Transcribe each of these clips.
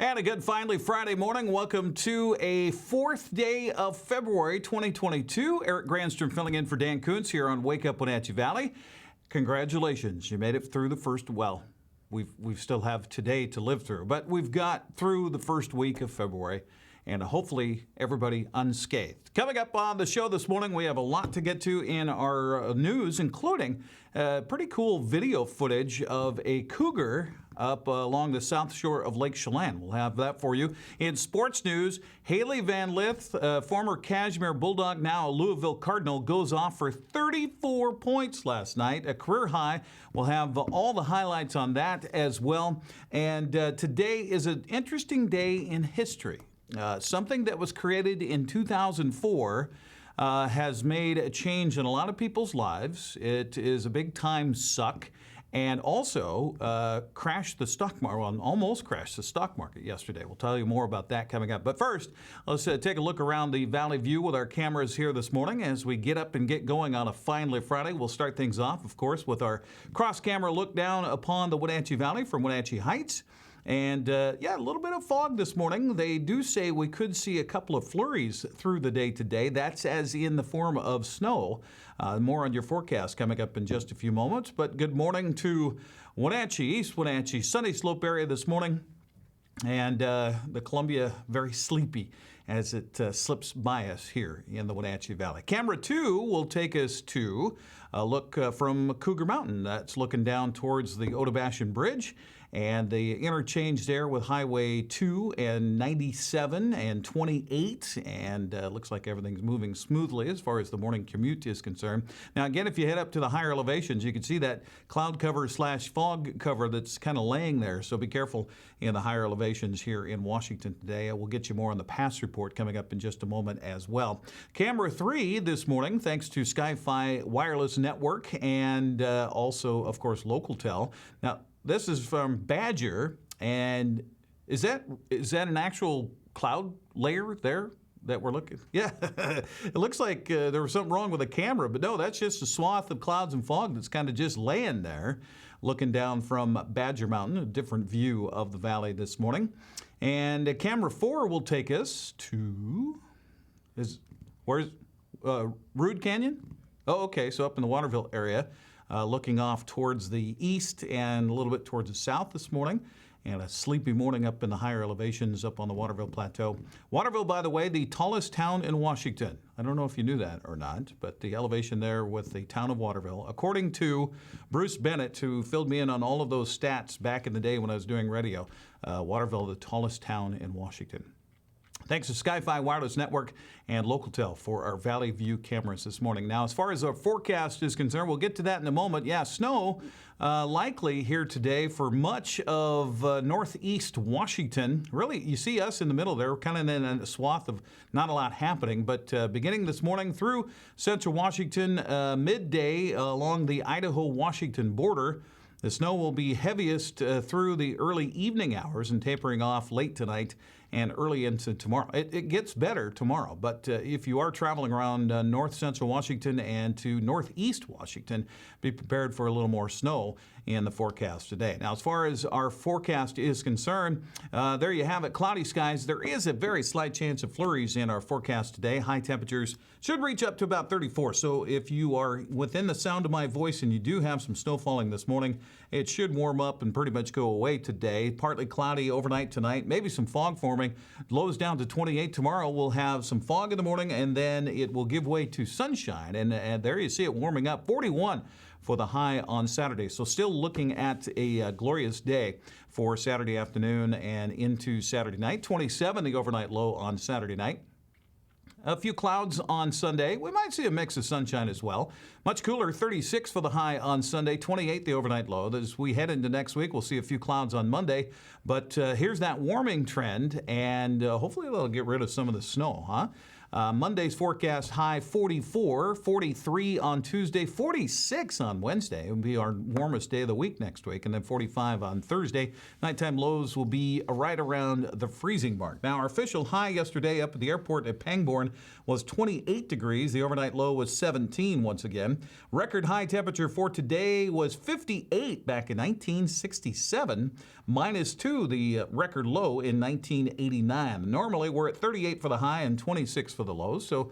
And a good finally Friday morning. Welcome to a fourth day of February 2022. Eric Granstrom filling in for Dan Kuntz here on Wake Up Wenatchee Valley. Congratulations, you made it through the first, well, we still have today to live through, but we've got through the first week of February, and hopefully everybody unscathed. Coming up on the show this morning, we have a lot to get to in our news, including pretty cool video footage of a cougar up along the south shore of Lake Chelan. We'll have that for you. In sports news, Haley Van Lith, former Cashmere Bulldog, now a Louisville Cardinal, goes off for 34 points last night, a career high. We'll have all the highlights on that as well. And today is an interesting day in history. Something that was created in 2004 has made a change in a lot of people's lives. It is a big-time suck and also crashed the stock market, well, almost crashed the stock market yesterday. We'll tell you more about that coming up. But first, let's take a look around the Valley View with our cameras here this morning as we get up and get going on a finally Friday. We'll start things off, of course, with our cross-camera look down upon the Wenatchee Valley from Wenatchee Heights. And, a little bit of fog this morning. They do say we could see a couple of flurries through the day today. That's as in the form of snow. More on your forecast coming up in just a few moments. But good morning to Wenatchee, East Wenatchee, Sunny Slope area this morning. And the Columbia very sleepy as it slips by us here in the Wenatchee Valley. Camera 2 will take us to a look from Cougar Mountain. That's looking down towards the Otobashan Bridge and the interchange there with Highway 2 and 97 and 28. And looks like everything's moving smoothly as far as the morning commute is concerned. Now, again, if you head up to the higher elevations, you can see that cloud cover / fog cover that's kind of laying there. So be careful in the higher elevations here in Washington today. We'll get you more on the pass report coming up in just a moment as well. Camera 3 this morning, thanks to Sky-Fi Wireless Network and also, of course, LocalTel. Now, this is from Badger, and is that an actual cloud layer there that we're looking? Yeah, it looks like there was something wrong with the camera, but no, that's just a swath of clouds and fog that's kind of just laying there, looking down from Badger Mountain, a different view of the valley this morning. And camera 4 will take us to, where's Rude Canyon? Oh, okay, so up in the Waterville area, looking off towards the east and a little bit towards the south this morning. And a sleepy morning up in the higher elevations up on the Waterville Plateau. Waterville, by the way, the tallest town in Washington. I don't know if you knew that or not, but the elevation there with the town of Waterville, according to Bruce Bennett, who filled me in on all of those stats back in the day when I was doing radio, Waterville, the tallest town in Washington. Thanks to Sky-Fi Wireless Network and LocalTel for our Valley View cameras this morning. Now, as far as our forecast is concerned, we'll get to that in a moment. Yeah, snow likely here today for much of northeast Washington. Really, you see us in the middle there, kind of in a swath of not a lot happening. But beginning this morning through central Washington, midday along the Idaho-Washington border, the snow will be heaviest through the early evening hours and tapering off late tonight and early into tomorrow. It gets better tomorrow, but if you are traveling around north central Washington and to northeast Washington, be prepared for a little more snow in the forecast today. Now, as far as our forecast is concerned, there you have it, cloudy skies. There is a very slight chance of flurries in our forecast today. High temperatures should reach up to about 34. So if you are within the sound of my voice and you do have some snow falling this morning, it should warm up and pretty much go away today. Partly cloudy overnight tonight, maybe some fog forming. Lows down to 28 tomorrow. We'll have some fog in the morning, and then it will give way to sunshine. And there you see it warming up. 41 for the high on Saturday. So still looking at a glorious day for Saturday afternoon and into Saturday night. 27 the overnight low on Saturday night. A few clouds on Sunday. We might see a mix of sunshine as well. Much cooler, 36 for the high on Sunday, 28 the overnight low. As we head into next week, we'll see a few clouds on Monday. But here's that warming trend, and hopefully they'll get rid of some of the snow, huh? Monday's forecast high 44, 43 on Tuesday, 46 on Wednesday. It will be our warmest day of the week next week, and then 45 on Thursday. Nighttime lows will be right around the freezing mark. Now, our official high yesterday up at the airport at Pangbourne was 28 degrees. The overnight low was 17 once again. Record high temperature for today was 58 back in 1967, -2 the record low in 1989. Normally, we're at 38 for the high and 26 for the lows, so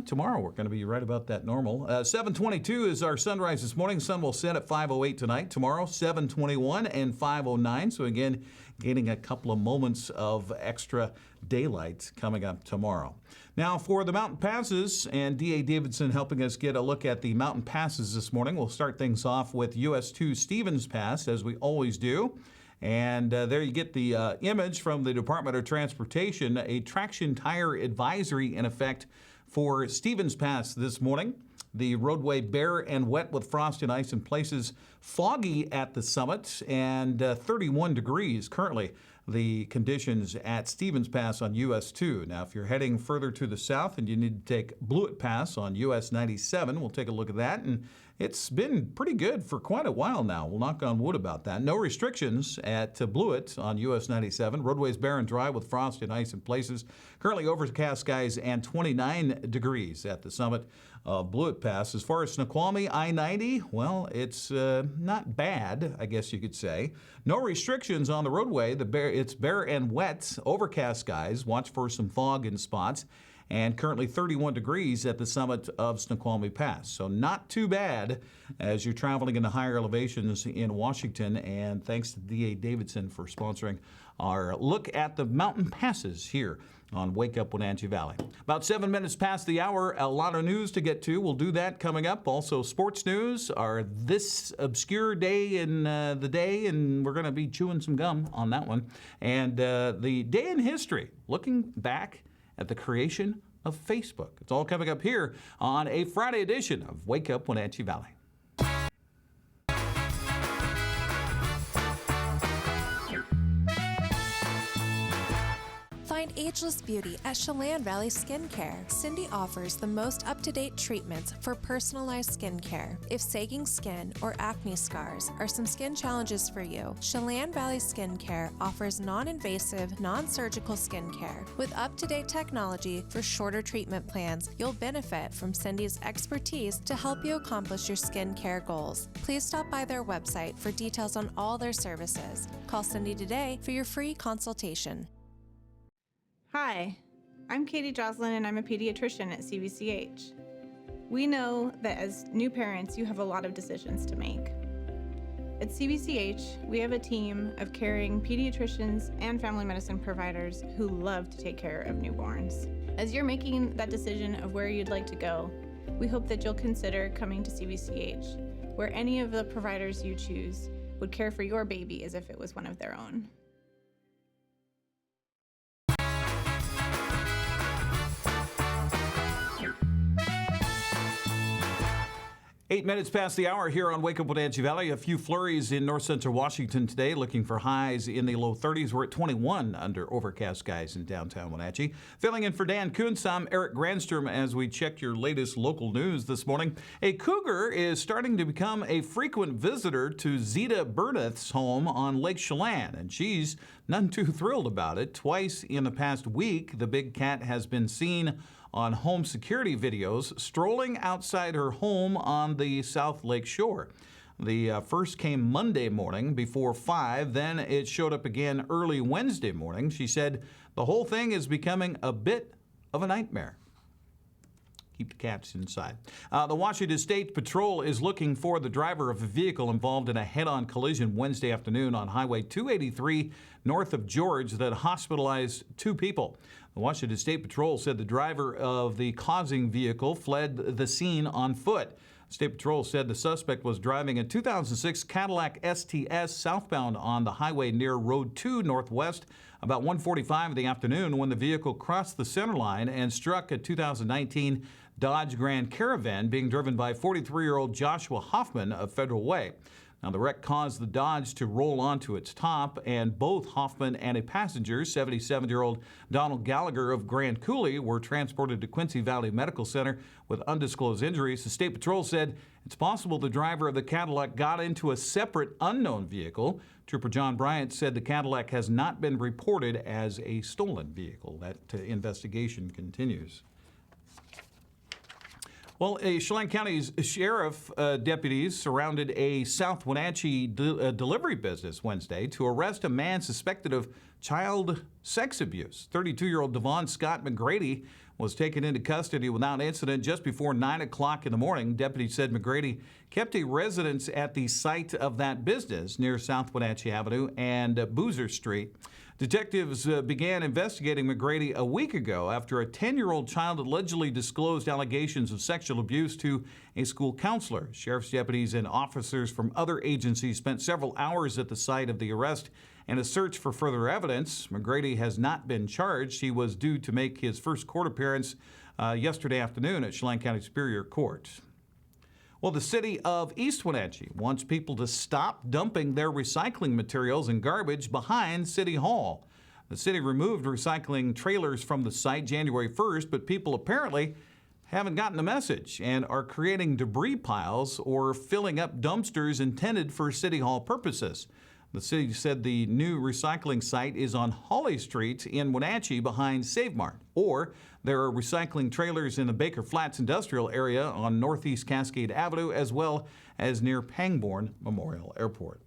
tomorrow we're going to be right about that normal. 7:22 is our sunrise this morning. Sun will set at 5:08 tonight. Tomorrow, 7:21 and 5:09. So again, gaining a couple of moments of extra daylight coming up tomorrow. Now for the mountain passes, and D.A. Davidson helping us get a look at the mountain passes this morning. We'll start things off with US 2 Stevens Pass, as we always do. And there you get the image from the Department of Transportation, a traction tire advisory in effect for Stevens Pass this morning. The roadway bare and wet with frost and ice in places, foggy at the summit, and 31 degrees currently the conditions at Stevens Pass on US 2. Now, if you're heading further to the south and you need to take Blewett Pass on US 97, we'll take a look at that. And it's been pretty good for quite a while now. We'll knock on wood about that. No restrictions at Blewett on US 97. Roadways bare and dry with frost and ice in places. Currently overcast skies and 29 degrees at the summit of Blewett Pass. As far as Snoqualmie I-90, well, it's not bad, I guess you could say. No restrictions on the roadway. It's bare and wet, overcast skies. Watch for some fog in spots. And currently 31 degrees at the summit of Snoqualmie Pass. So not too bad as you're traveling in the higher elevations in Washington. And thanks to D.A. Davidson for sponsoring our look at the mountain passes here on Wake Up Wenatchee Valley. About 7 minutes past the hour, a lot of news to get to. We'll do that coming up. Also sports news, our this obscure day in the day, and we're going to be chewing some gum on that one. And the day in history, looking back at the creation of Facebook. It's all coming up here on a Friday edition of Wake Up Wenatchee Valley. Find ageless beauty at Chelan Valley Skincare. Cindy offers the most up-to-date treatments for personalized skincare. If sagging skin or acne scars are some skin challenges for you, Chelan Valley Skincare offers non-invasive, non-surgical skincare. With up-to-date technology for shorter treatment plans, you'll benefit from Cindy's expertise to help you accomplish your skincare goals. Please stop by their website for details on all their services. Call Cindy today for your free consultation. Hi, I'm Katie Joslin and I'm a pediatrician at CVCH. We know that as new parents, you have a lot of decisions to make. At CVCH, we have a team of caring pediatricians and family medicine providers who love to take care of newborns. As you're making that decision of where you'd like to go, we hope that you'll consider coming to CVCH, where any of the providers you choose would care for your baby as if it was one of their own. 8 minutes past the hour here on Wake Up Wenatchee Valley. A few flurries in north central Washington today, looking for highs in the low 30s. We're at 21 under overcast skies in downtown Wenatchee. Filling in for Dan Kuntz, I'm Eric Granstrom as we check your latest local news this morning. A cougar is starting to become a frequent visitor to Zeta Burneth's home on Lake Chelan, and she's none too thrilled about it. Twice in the past week, the big cat has been seen on home security videos strolling outside her home on the South Lake Shore. The first came Monday morning before 5, then it showed up again early Wednesday morning. She said the whole thing is becoming a bit of a nightmare. Keep the cats inside. The Washington State Patrol is looking for the driver of a vehicle involved in a head-on collision Wednesday afternoon on Highway 283 north of George that hospitalized 2 people. The Washington State Patrol said the driver of the causing vehicle fled the scene on foot. State Patrol said the suspect was driving a 2006 Cadillac STS southbound on the highway near Road 2 Northwest about 1:45 in the afternoon when the vehicle crossed the center line and struck a 2019 Dodge Grand Caravan being driven by 43-year-old Joshua Hoffman of Federal Way. Now, the wreck caused the Dodge to roll onto its top, and both Hoffman and a passenger, 77-year-old Donald Gallagher of Grand Coulee, were transported to Quincy Valley Medical Center with undisclosed injuries. The State Patrol said it's possible the driver of the Cadillac got into a separate unknown vehicle. Trooper John Bryant said the Cadillac has not been reported as a stolen vehicle. That investigation continues. Well, Chelan County's sheriff deputies surrounded a South Wenatchee delivery business Wednesday to arrest a man suspected of child sex abuse. 32-year-old Devon Scott McGrady was taken into custody without incident just before 9 o'clock in the morning. Deputies said McGrady kept a residence at the site of that business near South Wenatchee Avenue and Boozer Street. Detectives began investigating McGrady a week ago after a 10-year-old child allegedly disclosed allegations of sexual abuse to a school counselor. Sheriff's deputies and officers from other agencies spent several hours at the site of the arrest and a search for further evidence. McGrady has not been charged. He was due to make his first court appearance yesterday afternoon at Chelan County Superior Court. Well, the city of East Wenatchee wants people to stop dumping their recycling materials and garbage behind City Hall. The city removed recycling trailers from the site January 1st, but people apparently haven't gotten the message and are creating debris piles or filling up dumpsters intended for City Hall purposes. The city said the new recycling site is on Holly Street in Wenatchee behind Save Mart, or there are recycling trailers in the Baker Flats industrial area on Northeast Cascade Avenue, as well as near Pangbourne Memorial Airport.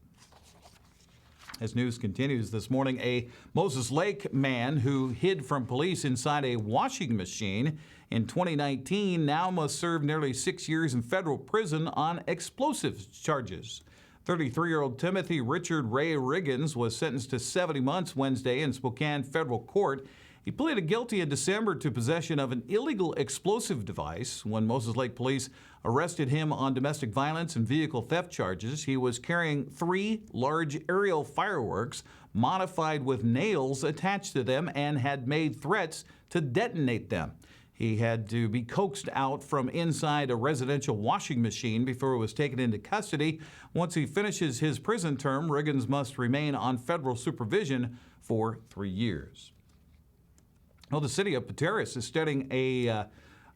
As news continues this morning, a Moses Lake man who hid from police inside a washing machine in 2019 now must serve nearly 6 years in federal prison on explosives charges. 33-year-old Timothy Richard Ray Riggins was sentenced to 70 months Wednesday in Spokane federal court. He pleaded guilty in December to possession of an illegal explosive device. When Moses Lake police arrested him on domestic violence and vehicle theft charges, he was carrying 3 large aerial fireworks modified with nails attached to them and had made threats to detonate them. He had to be coaxed out from inside a residential washing machine before he was taken into custody. Once he finishes his prison term, Riggins must remain on federal supervision for 3 years. Well, the city of Pateros is studying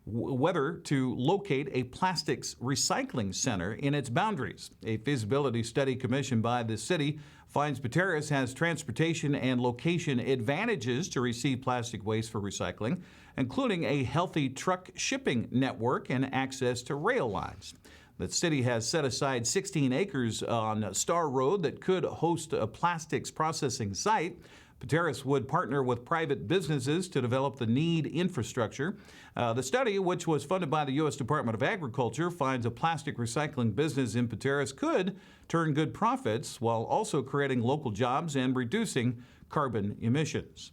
whether to locate a plastics recycling center in its boundaries. A feasibility study commissioned by the city finds Pateros has transportation and location advantages to receive plastic waste for recycling, including a healthy truck shipping network and access to rail lines. The city has set aside 16 acres on Star Road that could host a plastics processing site. Pateros would partner with private businesses to develop the need infrastructure. The study, which was funded by the U.S. Department of Agriculture, finds a plastic recycling business in Pateros could turn good profits while also creating local jobs and reducing carbon emissions.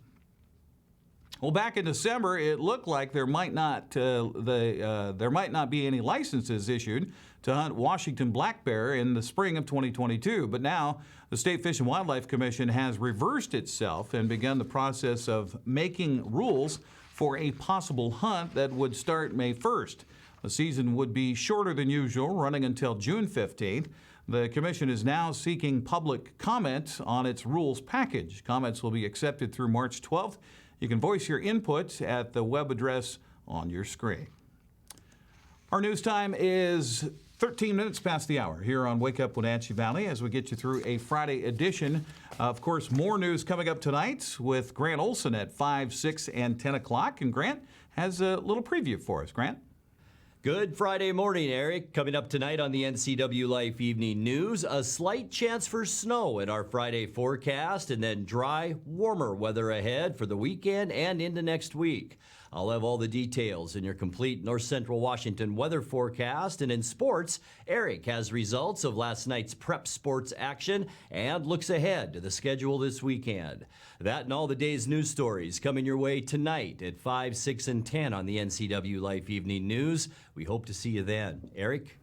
Well, back in December, it looked like there might not be any licenses issued to hunt Washington black bear in the spring of 2022. But now the State Fish and Wildlife Commission has reversed itself and begun the process of making rules for a possible hunt that would start May 1st. The season would be shorter than usual, running until June 15th. The commission is now seeking public comment on its rules package. Comments will be accepted through March 12th. You can voice your input at the web address on your screen. Our news time is 13 minutes past the hour here on Wake Up Wenatchee Valley as we get you through a Friday edition. Of course, more news coming up tonight with Grant Olson at 5, 6, and 10 o'clock. And Grant has a little preview for us. Grant? Good Friday morning, Eric. Coming up tonight on the NCW Life Evening News, a slight chance for snow in our Friday forecast, and then dry, warmer weather ahead for the weekend and into next week. I'll have all the details in your complete North Central Washington weather forecast. And in sports, Eric has results of last night's prep sports action and looks ahead to the schedule this weekend. That and all the day's news stories coming your way tonight at 5, 6, and 10 on the NCW Life Evening News. We hope to see you then. Eric?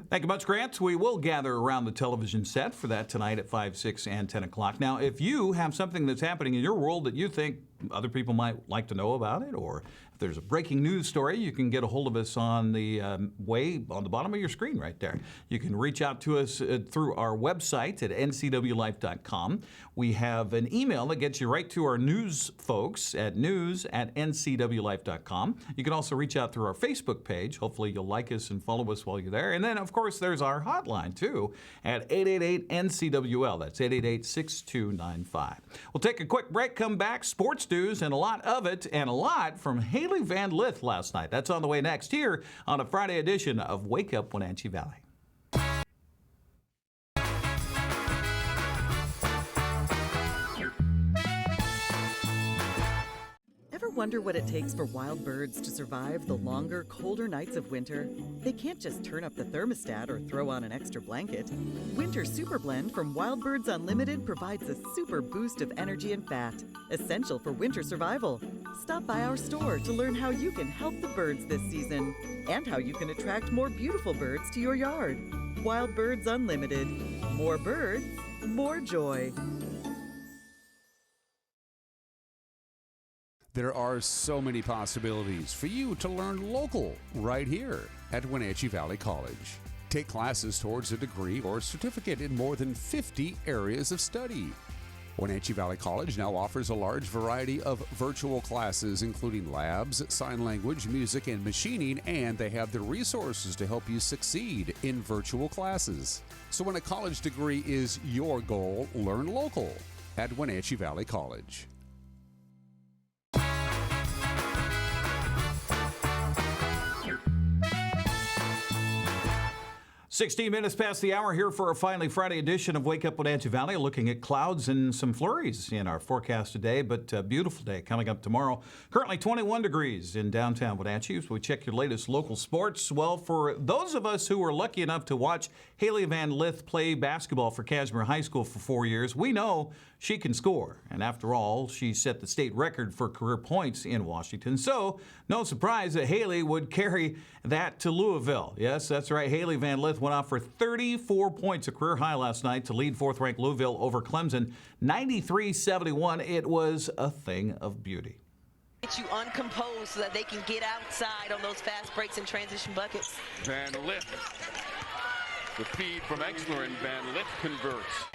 Thank you much, Grant. We will gather around the television set for that tonight at 5, 6, and 10 o'clock. Now, if you have something that's happening in your world that you think other people might like to know about it, or If there's a breaking news story, you can get a hold of us on the way on the bottom of your screen right there. You can reach out to us through our website at ncwlife.com. We have an email that gets you right to our news folks at news@ncwlife.com. You can also reach out through our Facebook page. Hopefully you'll like us and follow us while you're there. And then, of course, there's our hotline, too, at 888-NCWL. That's 888-6295. We'll take a quick break, come back, sports news, and a lot of it, and a lot from Haley Van Lith last night. That's on the way next here on a Friday edition of Wake Up Wenatchee Valley. Ever wonder what it takes for wild birds to survive the longer, colder nights of winter? They can't just turn up the thermostat or throw on an extra blanket. Winter Super Blend from Wild Birds Unlimited provides a super boost of energy and fat, essential for winter survival. Stop by our store to learn how you can help the birds this season and how you can attract more beautiful birds to your yard. Wild Birds Unlimited. More birds, more joy. There are so many possibilities for you to learn local right here at Wenatchee Valley College. Take classes towards a degree or certificate in more than 50 areas of study. Wenatchee Valley College now offers a large variety of virtual classes, including labs, sign language, music, and machining, and they have the resources to help you succeed in virtual classes. So when a college degree is your goal, learn local at Wenatchee Valley College. 16 minutes past the hour here for a finally Friday edition of Wake Up Wenatchee Valley, looking at clouds and some flurries in our forecast today, but a beautiful day coming up tomorrow. Currently 21 degrees in downtown Wenatchee. As we check your latest local sports, well, for those of us who were lucky enough to watch Haley Van Lith play basketball for Cashmere High School for 4 years, we know she can score. And after all, she set the state record for career points in Washington. So no surprise that Haley would carry that to Louisville. Yes, that's right. Haley Van Lith went off for 34 points, a career high last night, to lead fourth-ranked Louisville over Clemson, 93-71. It was a thing of beauty. Get you uncomposed so that they can get outside on those fast breaks and transition buckets. Van Lith, the feed from Exler, and Van Lith converts.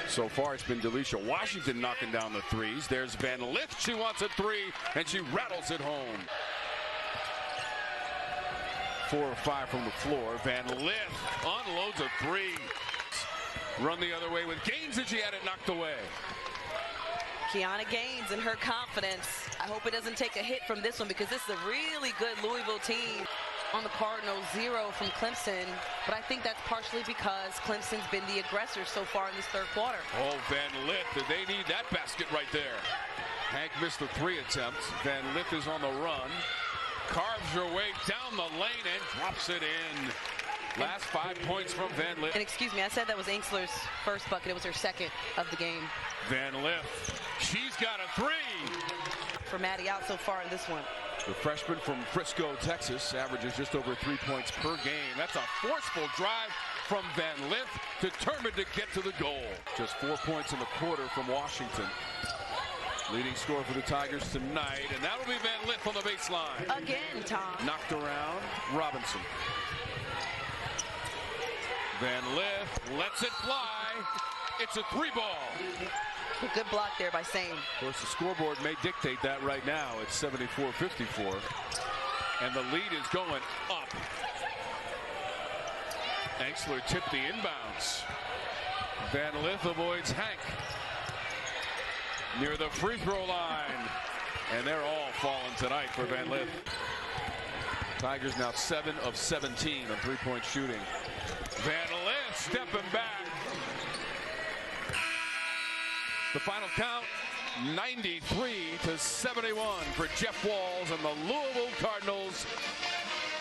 So far, it's been Delisha Washington knocking down the threes. There's Van Lith. She wants a three, and she rattles it home. 4 or 5 from the floor. Van Lith unloads a three. Run the other way with Gaines, and she had it knocked away. Kiana Gaines and her confidence. I hope it doesn't take a hit from this one, because this is a really good Louisville team. On the Cardinals, 0 from Clemson, but I think that's partially because Clemson's been the aggressor so far in this third quarter. Oh, Van Lith, they need that basket right there. Hank missed the 3 attempts. Van Lith is on the run, carves her way down the lane and drops it in. Last 5 points from Van Lith. And excuse me, I said that was Ainsley's first bucket. It was her second of the game. Van Lith, she's got a 3. For Maddie out so far in this one. The freshman from Frisco, Texas, averages just over 3 points per game. That's a forceful drive from Van Lith, determined to get to the goal. Just 4 points in the quarter from Washington. Leading scorer for the Tigers tonight, and that'll be Van Lith on the baseline. Again, Tom. Knocked around, Robinson. Van Lith lets it fly. It's a 3-ball. Good block there by Sane. Of course, the scoreboard may dictate that right now. It's 74-54. And the lead is going up. Exler tipped the inbounds. Van Lith avoids Hank near the free throw line. And they're all falling tonight for Van Lith. Tigers now 7 of 17 on three-point shooting. Van Lith stepping back. The final count, 93-71 for Jeff Walls and the Louisville Cardinals.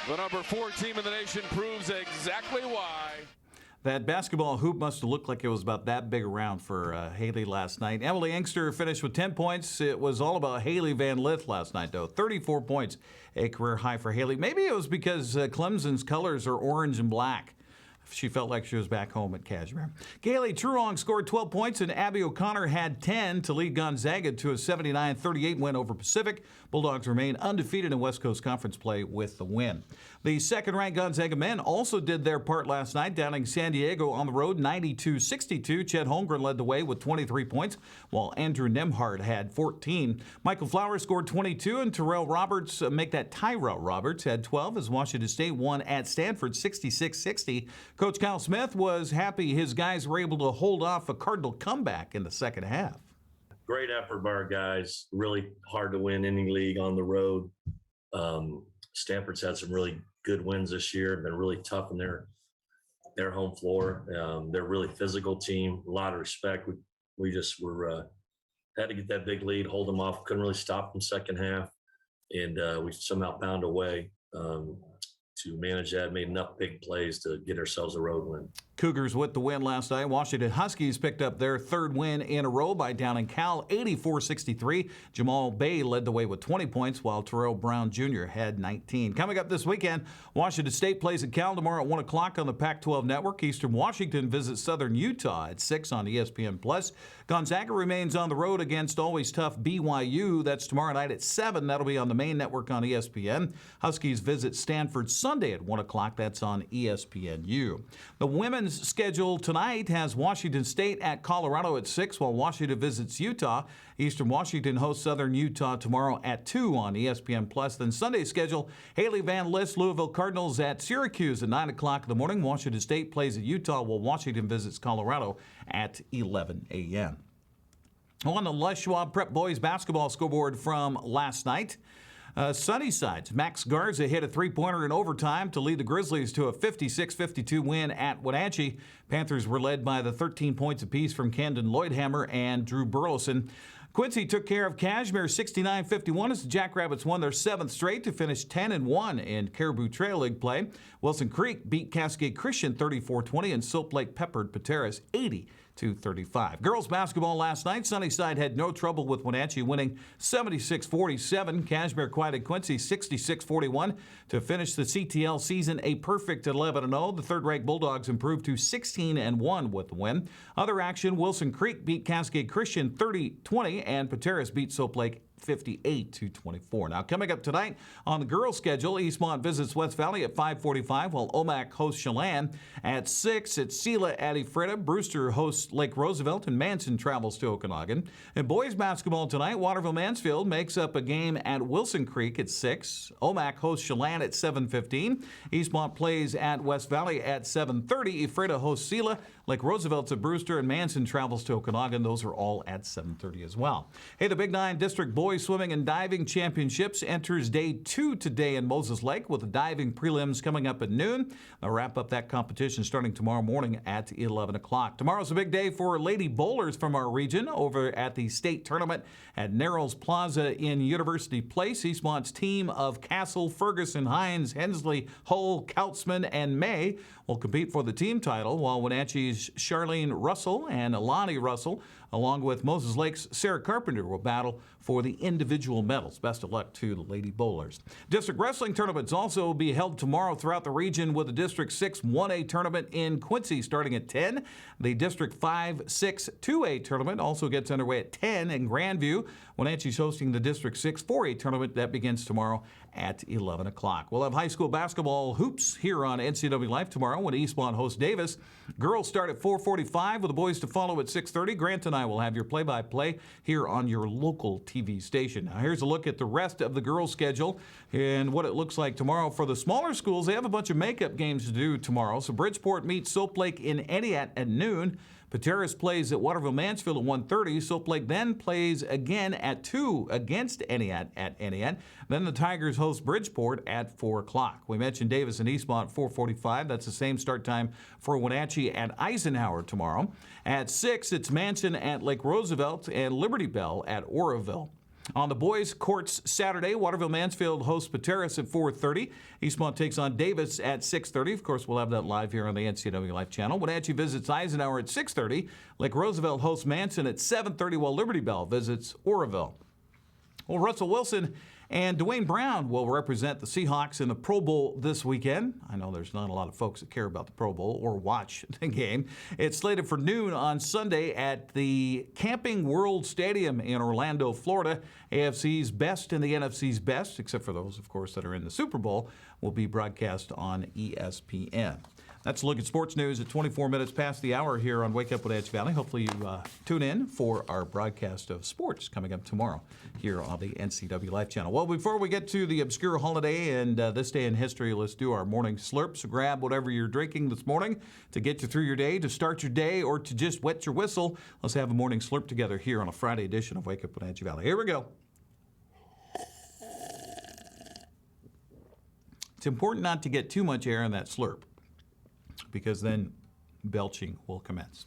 The number 4 team in the nation proves exactly why. That basketball hoop must have looked like it was about that big around for Haley last night. Emily Inkster finished with 10 points. It was all about Haley Van Lith last night, though. 34 points, a career high for Haley. Maybe it was because Clemson's colors are orange and black. She felt like she was back home at Cashmere. Kaylee Truong scored 12 points, and Abby O'Connor had 10 to lead Gonzaga to a 79-38 win over Pacific. Bulldogs remain undefeated in West Coast Conference play with the win. The second-ranked Gonzaga men also did their part last night, downing San Diego on the road 92-62. Chet Holmgren led the way with 23 points, while Andrew Nemhard had 14. Michael Flowers scored 22, and Tyrell Roberts had 12 as Washington State won at Stanford 66-60. Coach Kyle Smith was happy his guys were able to hold off a Cardinal comeback in the second half. Great effort by our guys. Really hard to win any league on the road. Stanford's had some really good wins this year, been really tough in their home floor. They're a really physical team, a lot of respect. We just had to get that big lead, hold them off, couldn't really stop them second half, and we somehow found a way to manage that, made enough big plays to get ourselves a road win. Cougars with the win last night. Washington Huskies picked up their third win in a row by downing Cal 84-63. Jamal Bay led the way with 20 points, while Terrell Brown Jr. had 19. Coming up this weekend, Washington State plays at Cal tomorrow at 1 o'clock on the Pac-12 Network. Eastern Washington visits Southern Utah at 6 on ESPN+. Gonzaga remains on the road against always tough BYU. That's tomorrow night at 7. That'll be on the main network on ESPN. Huskies visit Stanford Sunday at 1 o'clock. That's on ESPNU. The women's schedule tonight has Washington State at Colorado at 6, while Washington visits Utah. Eastern Washington hosts Southern Utah tomorrow at 2 on ESPN+. Then Sunday's schedule, Haley Van List, Louisville Cardinals at Syracuse at 9 o'clock in the morning. Washington State plays at Utah, while Washington visits Colorado at 11 a.m. On the Les Schwab Prep Boys basketball scoreboard from last night, Sunnyside's Max Garza hit a three-pointer in overtime to lead the Grizzlies to a 56-52 win at Wenatchee. Panthers were led by the 13 points apiece from Camden Lloydhammer and Drew Burleson. Quincy took care of Cashmere 69-51 as the Jackrabbits won their 7th straight to finish 10-1 in Caribou Trail League play. Wilson Creek beat Cascade Christian 34-20, and Silk Lake peppered Pateras 80-35. Girls basketball last night, Sunnyside had no trouble with Wenatchee, winning 76-47. Cashmere quieted Quincy 66-41 to finish the CTL season a perfect 11-0. The third-ranked Bulldogs improved to 16-1 with the win. Other action, Wilson Creek beat Cascade Christian 30-20, and Pateras beat Silk Lake 58-24. Now, coming up tonight on the girls' schedule, Eastmont visits West Valley at 5:45, while Omak hosts Chelan at 6. It's Sela at Ephrata. Brewster hosts Lake Roosevelt, and Manson travels to Okanagan. In boys' basketball tonight, Waterville-Mansfield makes up a game at Wilson Creek at 6. Omak hosts Chelan at 7:15. Eastmont plays at West Valley at 7:30. Ephrata hosts Sela. Lake Roosevelt's at Brewster, and Manson travels to Okanagan. Those are all at 7:30 as well. Hey, the Big 9 District Boys Swimming and Diving Championships enters day 2 today in Moses Lake, with the diving prelims coming up at noon. They'll wrap up that competition starting tomorrow morning at 11 o'clock. Tomorrow's a big day for lady bowlers from our region over at the state tournament at Narrows Plaza in University Place. Eastmont's team of Castle, Ferguson, Hines, Hensley, Hull, Kautzman, and May will compete for the team title, while Wenatchee's Charlene Russell and Alani Russell, along with Moses Lake's Sarah Carpenter, will battle for the individual medals. Best of luck to the Lady Bowlers. District Wrestling tournaments also will be held tomorrow throughout the region, with the District 6 1A tournament in Quincy starting at 10. The District 5-6 2A tournament also gets underway at 10 in Grandview. Wenatchee's hosting the District 6 4A tournament that begins tomorrow at 11 o'clock. We'll have high school basketball hoops here on NCW Life tomorrow when Eastmont hosts Davis. Girls start at 4:45 with the boys to follow at 6:30. Grant and I will have your play-by-play here on your local TV station. Now, here's a look at the rest of the girls' schedule and what it looks like tomorrow. For the smaller schools, they have a bunch of makeup games to do tomorrow. So Bridgeport meets Soap Lake in Entiat at noon. Pateras plays at Waterville-Mansfield at 1:30. Soap Lake then plays again at 2 against Entiat at Entiat. Then the Tigers host Bridgeport at 4 o'clock. We mentioned Davis and Eastmont 4:45. That's the same start time for Wenatchee at Eisenhower tomorrow. At 6, it's Manson at Lake Roosevelt and Liberty Bell at Oroville. On the boys' courts Saturday, Waterville-Mansfield hosts Pateras at 4:30. Eastmont takes on Davis at 6:30. Of course, we'll have that live here on the NCW Life channel. Wenatchee visits Eisenhower at 6:30. Lake Roosevelt hosts Manson at 7:30, while Liberty Bell visits Oroville. Well, Russell Wilson And Dwayne Brown will represent the Seahawks in the Pro Bowl this weekend. I know there's not a lot of folks that care about the Pro Bowl or watch the game. It's slated for noon on Sunday at the Camping World Stadium in Orlando, Florida. AFC's best and the NFC's best, except for those, of course, that are in the Super Bowl, will be broadcast on ESPN. That's a look at sports news at 24 minutes past the hour here on Wake Up Wenatchee Valley. Hopefully you tune in for our broadcast of sports coming up tomorrow here on the NCW Life Channel. Well, before we get to the obscure holiday and this day in history, let's do our morning slurp. So grab whatever you're drinking this morning to get you through your day, to start your day, or to just wet your whistle. Let's have a morning slurp together here on a Friday edition of Wake Up Wenatchee Valley. Here we go. It's important not to get too much air in that slurp, because then belching will commence.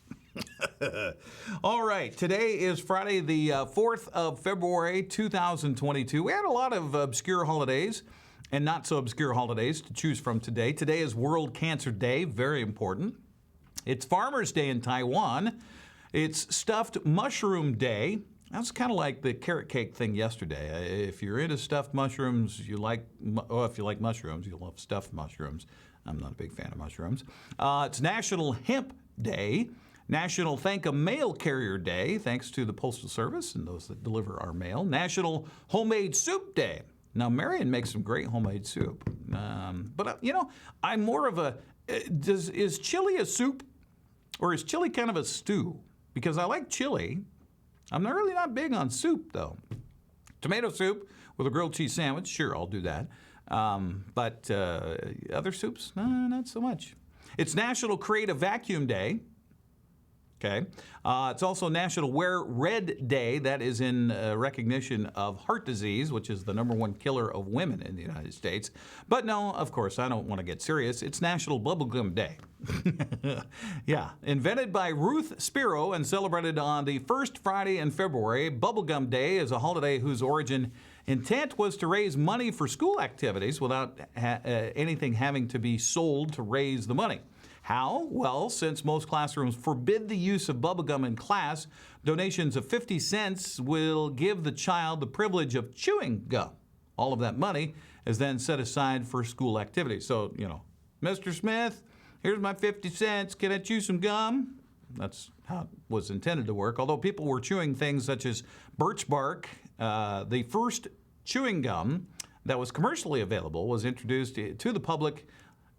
All right, today is Friday, the 4th of February, 2022. We had a lot of obscure holidays and not so obscure holidays to choose from today. Today is World Cancer Day, very important. It's Farmer's Day in Taiwan. It's Stuffed Mushroom Day. That's kind of like the carrot cake thing yesterday. If you're into stuffed mushrooms, if you like mushrooms, you'll love stuffed mushrooms. I'm not a big fan of mushrooms. It's National Hemp Day, National Thank a Mail Carrier Day, thanks to the Postal Service and those that deliver our mail. National Homemade Soup Day. Now, Marion makes some great homemade soup. But I'm more of a, is chili a soup or is chili kind of a stew? Because I like chili. I'm really not big on soup, though. Tomato soup with a grilled cheese sandwich, sure, I'll do that. But other soups, no, not so much. It's National Create a Vacuum Day. Okay. It's also National Wear Red Day. That is in recognition of heart disease, which is the #1 killer of women in the United States. But no, of course, I don't want to get serious. It's National Bubblegum Day. Yeah. Invented by Ruth Spiro and celebrated on the first Friday in February, Bubblegum Day is a holiday whose origin intent was to raise money for school activities without anything having to be sold to raise the money. How? Well, since most classrooms forbid the use of bubblegum in class, donations of 50 cents will give the child the privilege of chewing gum. All of that money is then set aside for school activities. So, Mr. Smith, here's my 50 cents. Can I chew some gum? That's how it was intended to work, although people were chewing things such as birch bark. The first chewing gum that was commercially available was introduced to the public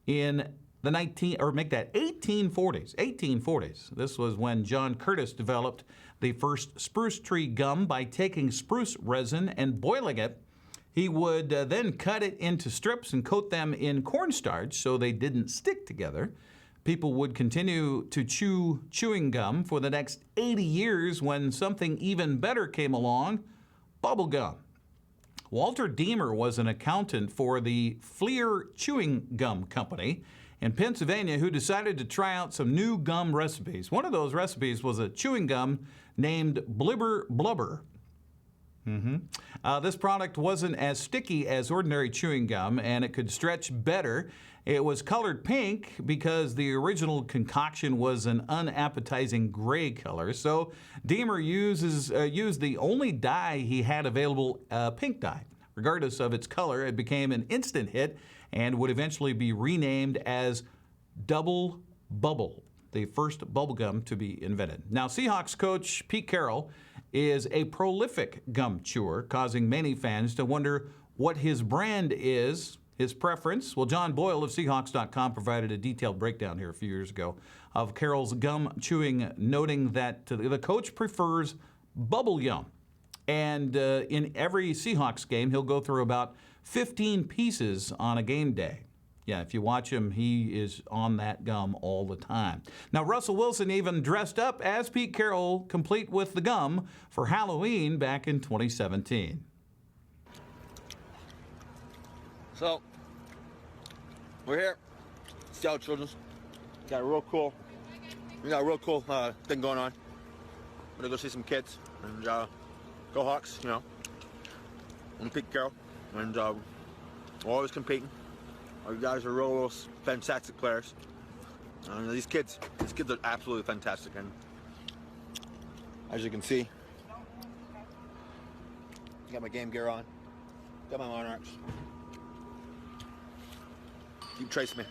in the 1840s. This was when John Curtis developed the first spruce tree gum by taking spruce resin and boiling it. He would then cut it into strips and coat them in cornstarch so they didn't stick together. People would continue to chew chewing gum for the next 80 years when something even better came along, bubble gum. Walter Deemer was an accountant for the Fleer Chewing Gum Company in Pennsylvania who decided to try out some new gum recipes. One of those recipes was a chewing gum named Blibber Blubber. This product wasn't as sticky as ordinary chewing gum, and it could stretch better. It was colored pink because the original concoction was an unappetizing gray color. So Deemer used the only dye he had available, pink dye. Regardless of its color, it became an instant hit and would eventually be renamed as Double Bubble, the first bubblegum to be invented. Now, Seahawks coach Pete Carroll is a prolific gum chewer, causing many fans to wonder what his brand is, his preference. Well, John Boyle of Seahawks.com provided a detailed breakdown here a few years ago of Carroll's gum chewing, noting that the coach prefers bubble gum. And in every Seahawks game, he'll go through about 15 pieces on a game day. Yeah, if you watch him, he is on that gum all the time. Now, Russell Wilson even dressed up as Pete Carroll, complete with the gum, for Halloween back in 2017. So, we're here, Seattle Children's. Got a real cool thing going on. I'm gonna go see some kids and go Hawks, I'm Pete Carroll, and we're always competing. Our guys are real fantastic players. These kids are absolutely fantastic, and as you can see, I got my game gear on. Got my monarchs. Keep tracing me.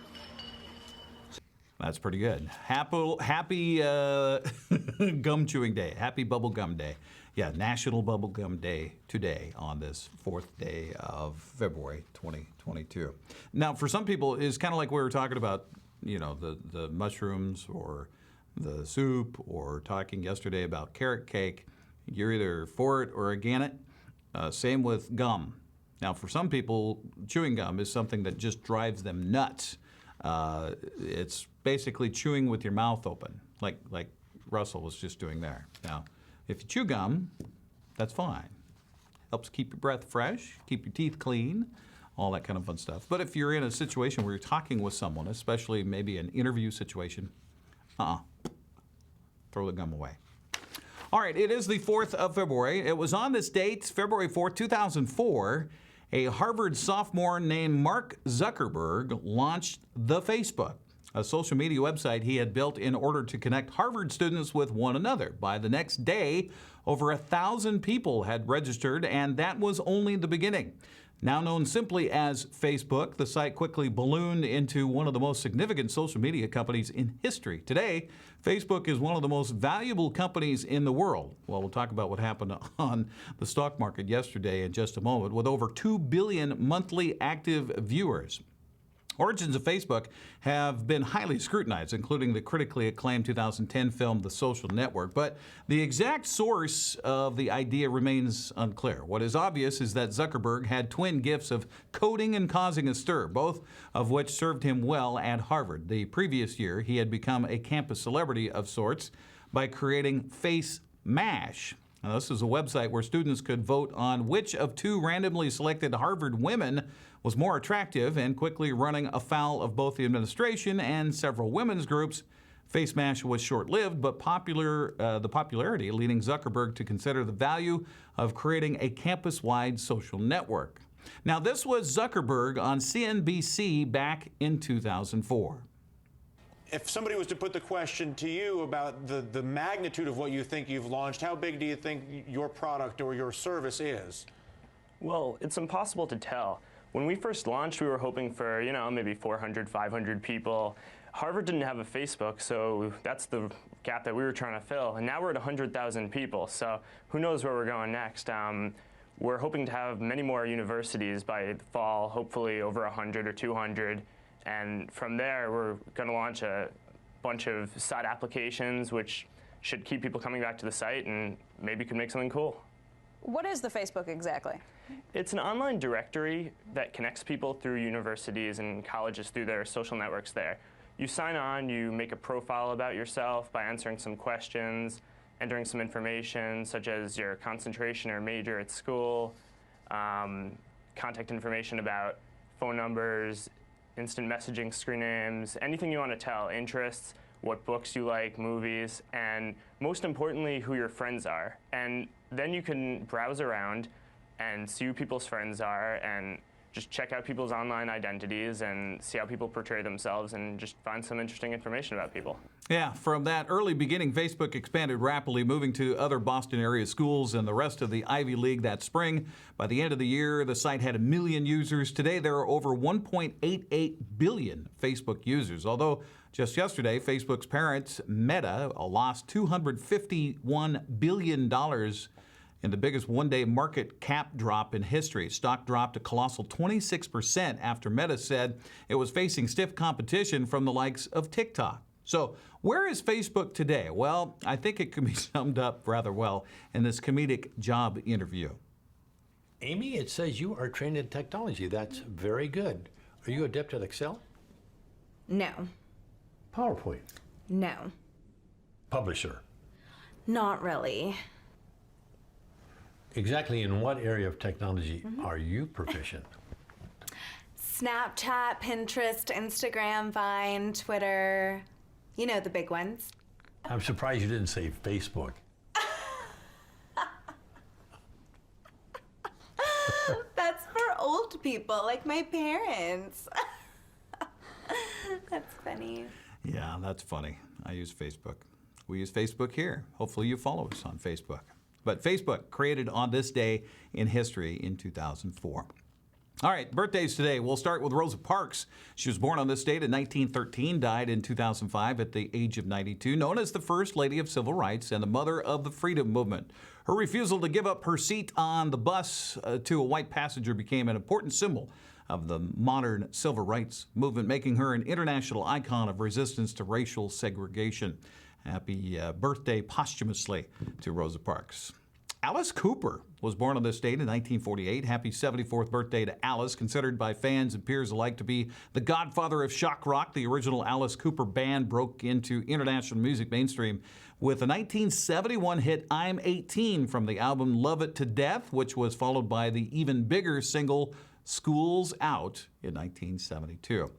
That's pretty good. Happy gum chewing day. Happy bubble gum day. Yeah, National Bubble Gum Day today on this 4th day of February 2022. Now, for some people, it's kind of like we were talking about, you know, the mushrooms or the soup, or talking yesterday about carrot cake. You're either for it or against it. Same with gum. Now, for some people, chewing gum is something that just drives them nuts. It's basically chewing with your mouth open, like Russell was just doing there. Now, if you chew gum, that's fine. Helps keep your breath fresh, keep your teeth clean, all that kind of fun stuff. But if you're in a situation where you're talking with someone, especially maybe an interview situation, throw the gum away. All right, it is the 4th of February. It was on this date, February 4th, 2004, a Harvard sophomore named Mark Zuckerberg launched the Facebook, a social media website he had built in order to connect Harvard students with one another. By the next day, over 1,000 people had registered, and that was only the beginning. Now known simply as Facebook, the site quickly ballooned into one of the most significant social media companies in history. Today, Facebook is one of the most valuable companies in the world. Well, we'll talk about what happened on the stock market yesterday in just a moment, with over 2 billion monthly active viewers. Origins of Facebook have been highly scrutinized, including the critically acclaimed 2010 film The Social Network, but the exact source of the idea remains unclear. What is obvious is that Zuckerberg had twin gifts of coding and causing a stir, both of which served him well at Harvard. The previous year, he had become a campus celebrity of sorts by creating Face Mash. Now, this is a website where students could vote on which of 2 randomly selected Harvard women was more attractive, and quickly running afoul of both the administration and several women's groups. Face Mash was short-lived, but the popularity leading Zuckerberg to consider the value of creating a campus-wide social network. Now, this was Zuckerberg on CNBC back in 2004. If somebody was to put the question to you about the magnitude of what you think you've launched, how big do you think your product or your service is? Well, it's impossible to tell. When we first launched, we were hoping for, maybe 400, 500 people. Harvard didn't have a Facebook, so that's the gap that we were trying to fill. And now we're at 100,000 people, so who knows where we're going next. We're hoping to have many more universities by the fall, hopefully over 100 or 200. And from there, we're going to launch a bunch of side applications, which should keep people coming back to the site and maybe could make something cool. What is the Facebook exactly? It's an online directory that connects people through universities and colleges through their social networks there. You sign on, you make a profile about yourself by answering some questions, entering some information such as your concentration or major at school, contact information about phone numbers, instant messaging screen names, anything you want to tell, interests, what books you like, movies, and most importantly, who your friends are. And then you can browse around and see who people's friends are and just check out people's online identities and see how people portray themselves and just find some interesting information about people. Yeah, from that early beginning, Facebook expanded rapidly, moving to other Boston area schools and the rest of the Ivy League that spring. By the end of the year, the site had 1 million users. Today, there are over 1.88 billion Facebook users, although just yesterday, Facebook's parent, Meta, lost $251 billion in the biggest one-day market cap drop in history. Stock dropped a colossal 26% after Meta said it was facing stiff competition from the likes of TikTok. So where is Facebook today? Well, I think it can be summed up rather well in this comedic job interview. Amy, it says you are trained in technology. That's very good. Are you adept at Excel? No. PowerPoint? No. Publisher? Not really. Exactly in what area of technology are you proficient? Snapchat, Pinterest, Instagram, Vine, Twitter. You know, the big ones. I'm surprised you didn't say Facebook. That's for old people, like my parents. That's funny. Yeah, that's funny. I use Facebook. We use Facebook here. Hopefully you follow us on Facebook. But Facebook, created on this day in history in 2004. All right, birthdays today. We'll start with Rosa Parks. She was born on this date in 1913, died in 2005 at the age of 92, known as the First Lady of Civil Rights and the mother of the Freedom Movement. Her refusal to give up her seat on the bus to a white passenger became an important symbol of the modern civil rights movement, making her an international icon of resistance to racial segregation. Happy birthday posthumously to Rosa Parks. Alice Cooper was born on this date in 1948. Happy 74th birthday to Alice, considered by fans and peers alike to be the godfather of shock rock. The original Alice Cooper band broke into international music mainstream with a 1971 hit, I'm 18, from the album Love It to Death, which was followed by the even bigger single School's Out in 1972.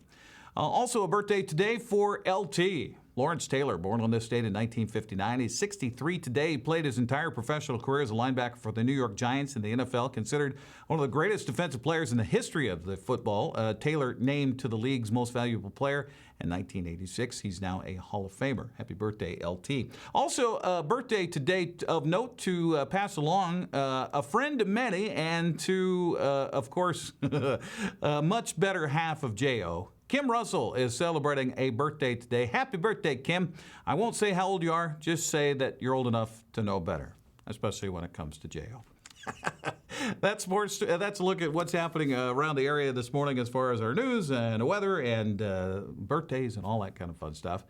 Also a birthday today for LT. Lawrence Taylor, born on this date in 1959. He's 63 today. He played his entire professional career as a linebacker for the New York Giants in the NFL, considered one of the greatest defensive players in the history of the football. Taylor named to the league's most valuable player in 1986. He's now a Hall of Famer. Happy birthday, LT. Also, a birthday today of note to pass along, a friend to many and to, of course, a much better half of J.O., Kim Russell is celebrating a birthday today. Happy birthday, Kim. I won't say how old you are, just say that you're old enough to know better, especially when it comes to J.O. That's a look at what's happening around the area this morning as far as our news and weather and birthdays and all that kind of fun stuff.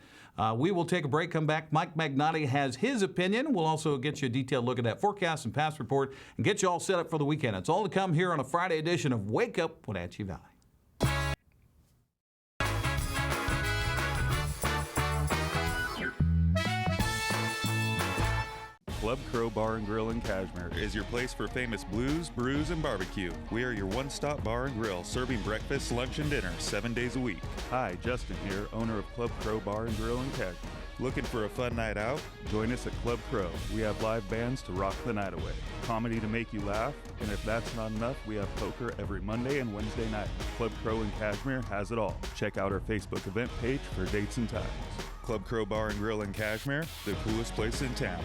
We will take a break, come back. Mike Magnotti has his opinion. We'll also get you a detailed look at that forecast and past report and get you all set up for the weekend. It's all to come here on a Friday edition of Wake Up Wenatchee Valley. Club Crow Bar and Grill in Cashmere is your place for famous blues, brews, and barbecue. We are your one-stop bar and grill, serving breakfast, lunch, and dinner 7 days a week. Hi, Justin here, owner of Club Crow Bar and Grill in Cashmere. Looking for a fun night out? Join us at Club Crow. We have live bands to rock the night away, comedy to make you laugh, and if that's not enough, we have poker every Monday and Wednesday night. Club Crow in Cashmere has it all. Check out our Facebook event page for dates and times. Club Crow Bar and Grill in Cashmere, the coolest place in town.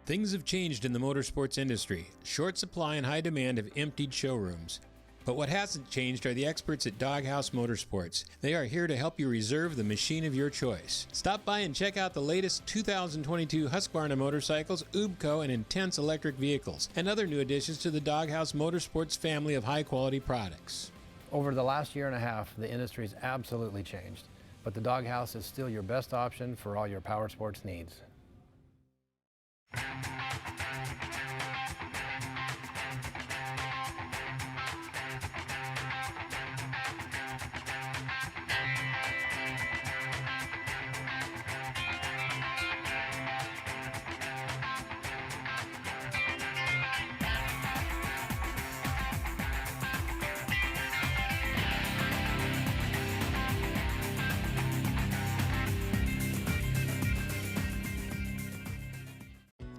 Things have changed in the motorsports industry. Short supply and high demand have emptied showrooms. But what hasn't changed are the experts at Doghouse Motorsports. They are here to help you reserve the machine of your choice. Stop by and check out the latest 2022 Husqvarna motorcycles, UBCO, and Intense electric vehicles, and other new additions to the Doghouse Motorsports family of high-quality products. Over the last year and a half, the industry has absolutely changed, but the Doghouse is still your best option for all your power sports needs.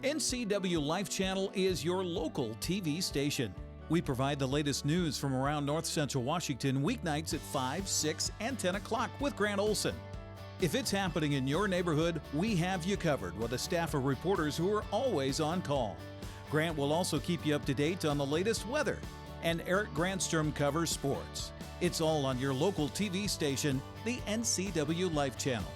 NCW Life Channel is your local TV station. We provide the latest news from around North Central Washington weeknights at 5, 6, and 10 o'clock with Grant Olson. If it's happening in your neighborhood, we have you covered with a staff of reporters who are always on call. Grant will also keep you up to date on the latest weather, and Eric Granstrom covers sports. It's all on your local TV station, the NCW Life Channel.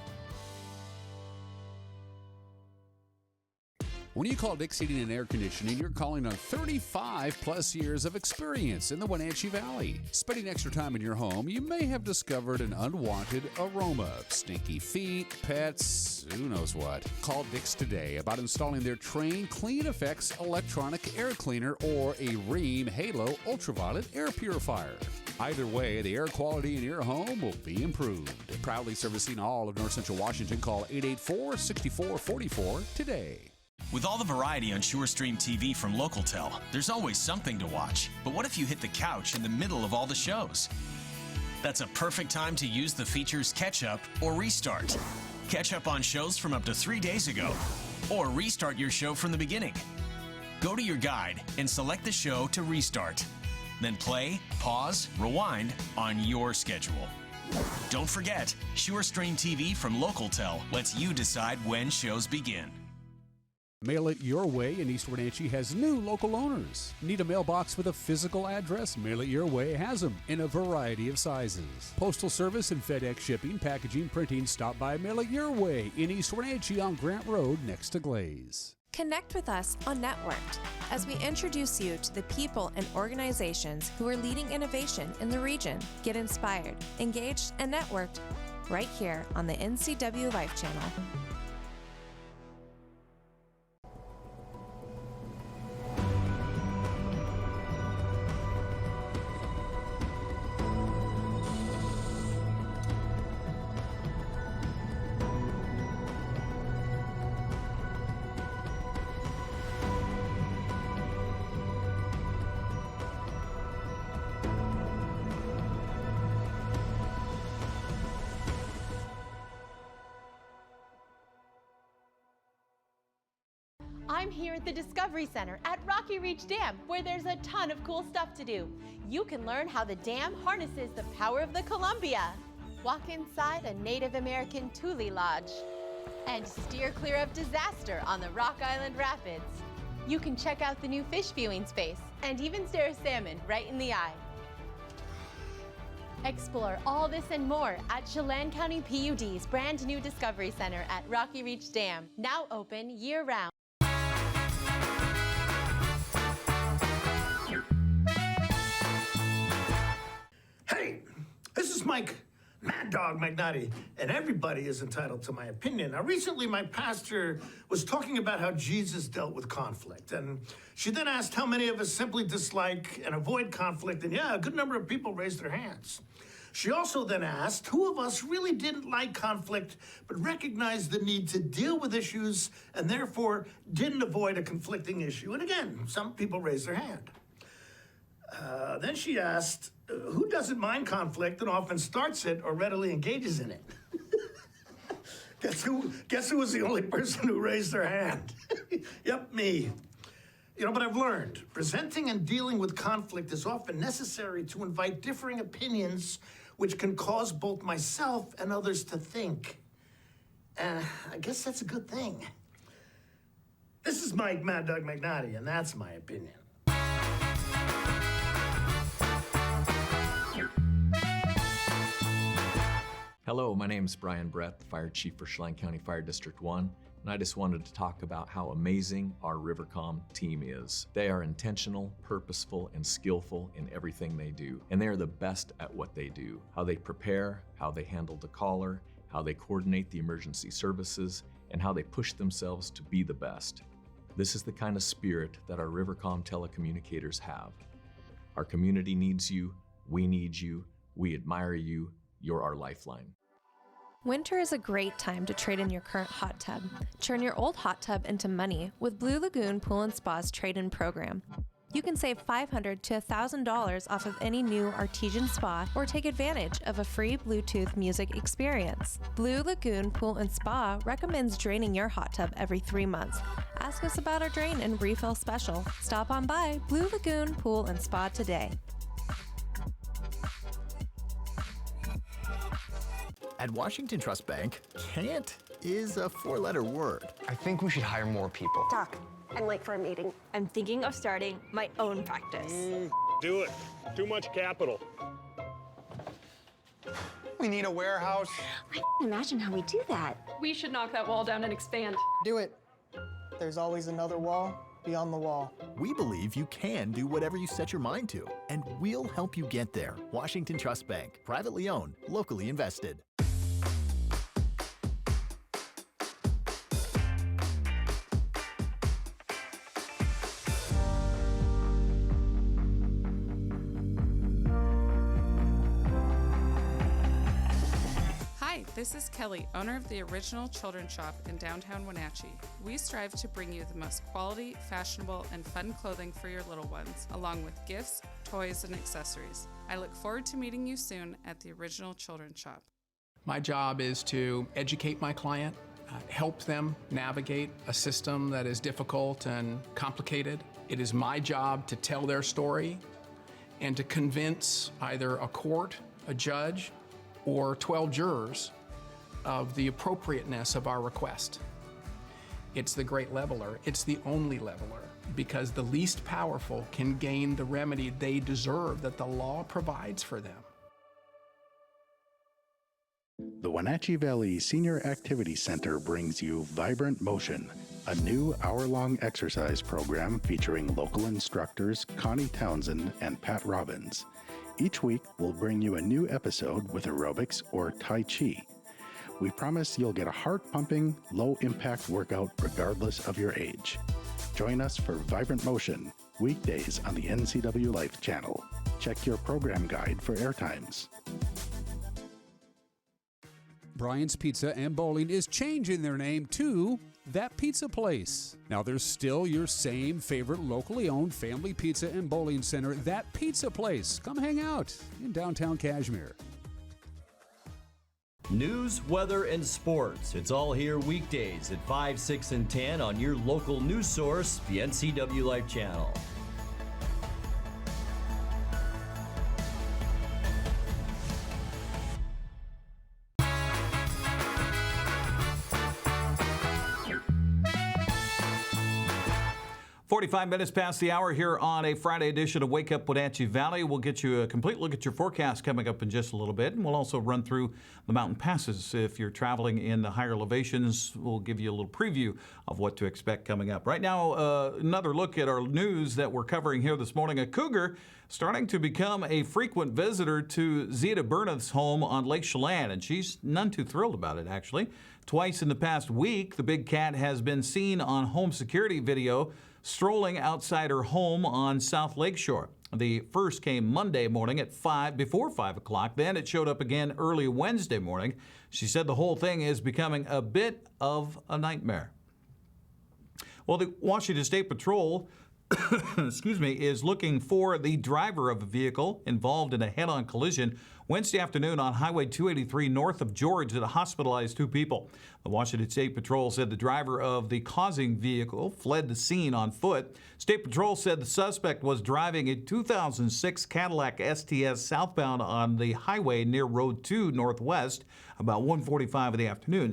When you call Dick's Heating and Air Conditioning, you're calling on 35 plus years of experience in the Wenatchee Valley. Spending extra time in your home, you may have discovered an unwanted aroma. Stinky feet, pets, who knows what. Call Dick's today about installing their Train Clean Effects electronic air cleaner or a Rheem Halo ultraviolet air purifier. Either way, the air quality in your home will be improved. Proudly servicing all of North Central Washington, call 884-6444 today. With all the variety on SureStream TV from LocalTel, there's always something to watch. But what if you hit the couch in the middle of all the shows? That's a perfect time to use the features Catch Up or Restart. Catch up on shows from up to 3 days ago, or restart your show from the beginning. Go to your guide and select the show to restart. Then play, pause, rewind on your schedule. Don't forget, SureStream TV from LocalTel lets you decide when shows begin. Mail It Your Way in East Wenatchee has new local owners. Need a mailbox with a physical address? Mail It Your Way has them in a variety of sizes. Postal Service and FedEx shipping, packaging, printing. Stop by Mail It Your Way in East Wenatchee on Grant Road next to Glaze. Connect with us on Networked as we introduce you to the people and organizations who are leading innovation in the region. Get inspired, engaged, and networked right here on the NCW Life channel. I'm here at the Discovery Center at Rocky Reach Dam, where there's a ton of cool stuff to do. You can learn how the dam harnesses the power of the Columbia, walk inside a Native American Tule Lodge, and steer clear of disaster on the Rock Island Rapids. You can check out the new fish viewing space and even stare a salmon right in the eye. Explore all this and more at Chelan County PUD's brand new Discovery Center at Rocky Reach Dam, now open year-round. Hey, this is Mike Mad Dog McNutty, and everybody is entitled to my opinion. Now, recently my pastor was talking about how Jesus dealt with conflict, and she then asked how many of us simply dislike and avoid conflict, and yeah, a good number of people raised their hands. She also then asked who of us really didn't like conflict, but recognized the need to deal with issues and therefore didn't avoid a conflicting issue. And again, some people raised their hand. Then she asked, who doesn't mind conflict and often starts it or readily engages in it? Guess who was the only person who raised their hand? Yep, me. You know, but I've learned presenting and dealing with conflict is often necessary to invite differing opinions, which can cause both myself and others to think. I guess that's a good thing. This is Mike Mad Dog McNutty, and that's my opinion. Hello, my name is Brian Brett, the Fire Chief for Chelan County Fire District 1, and I just wanted to talk about how amazing our Rivercom team is. They are intentional, purposeful, and skillful in everything they do, and they are the best at what they do. How they prepare, how they handle the caller, how they coordinate the emergency services, and how they push themselves to be the best. This is the kind of spirit that our Rivercom telecommunicators have. Our community needs you, we need you, we admire you, you're our lifeline. Winter is a great time to trade in your current hot tub. Turn your old hot tub into money with Blue Lagoon Pool and Spa's trade-in program. You can save $500 to $1,000 off of any new artesian spa or take advantage of a free Bluetooth music experience. Blue Lagoon Pool and Spa recommends draining your hot tub every 3 months. Ask us about our drain and refill special. Stop on by Blue Lagoon Pool and Spa today. At Washington Trust Bank, can't is a 4-letter word. I think we should hire more people. Doc, I'm late for a meeting. I'm thinking of starting my own practice. Do it. Too much capital. We need a warehouse. I can't imagine how we do that. We should knock that wall down and expand. Do it. There's always another wall beyond the wall. We believe you can do whatever you set your mind to, and we'll help you get there. Washington Trust Bank, privately owned, locally invested. This is Kelly, owner of the Original Children's Shop in downtown Wenatchee. We strive to bring you the most quality, fashionable, and fun clothing for your little ones, along with gifts, toys, and accessories. I look forward to meeting you soon at the Original Children's Shop. My job is to educate my client, help them navigate a system that is difficult and complicated. It is my job to tell their story and to convince either a court, a judge, or 12 jurors of the appropriateness of our request. It's the great leveler. It's the only leveler, because the least powerful can gain the remedy they deserve that the law provides for them. The Wenatchee Valley Senior Activity Center brings you Vibrant Motion, a new hour-long exercise program featuring local instructors Connie Townsend and Pat Robbins. Each week, we'll bring you a new episode with aerobics or Tai Chi. We promise you'll get a heart-pumping, low-impact workout regardless of your age. Join us for Vibrant Motion, weekdays on the NCW Life channel. Check your program guide for airtimes. Brian's Pizza and Bowling is changing their name to That Pizza Place. Now, there's still your same favorite locally owned family pizza and bowling center, That Pizza Place. Come hang out in downtown Kashmir. News, weather, and sports. It's all here weekdays at 5, 6, and 10 on your local news source, the NCW Life channel. "45 minutes past the hour here on a Friday edition of Wake Up Wenatchee Valley. We'll get you a complete look at your forecast coming up in just a little bit, and we'll also run through the mountain passes. If you're traveling in the higher elevations, we'll give you a little preview of what to expect coming up. Right now, another look at our news that we're covering here this morning. A cougar starting to become a frequent visitor to Zeta Burneth's home on Lake Chelan, and she's none too thrilled about it, actually. Twice in the past week, the big cat has been seen on home security video strolling outside her home on South Lakeshore. The first came Monday morning at before 5 o'clock. Then it showed up again early Wednesday morning. She said the whole thing is becoming a bit of a nightmare. Well, the Washington State Patrol is looking for the driver of a vehicle involved in a head-on collision Wednesday afternoon on Highway 283 north of George that hospitalized 2 people. The Washington State Patrol said the driver of the causing vehicle fled the scene on foot. State Patrol said the suspect was driving a 2006 Cadillac STS southbound on the highway near Road 2 Northwest about 1:45 in the afternoon.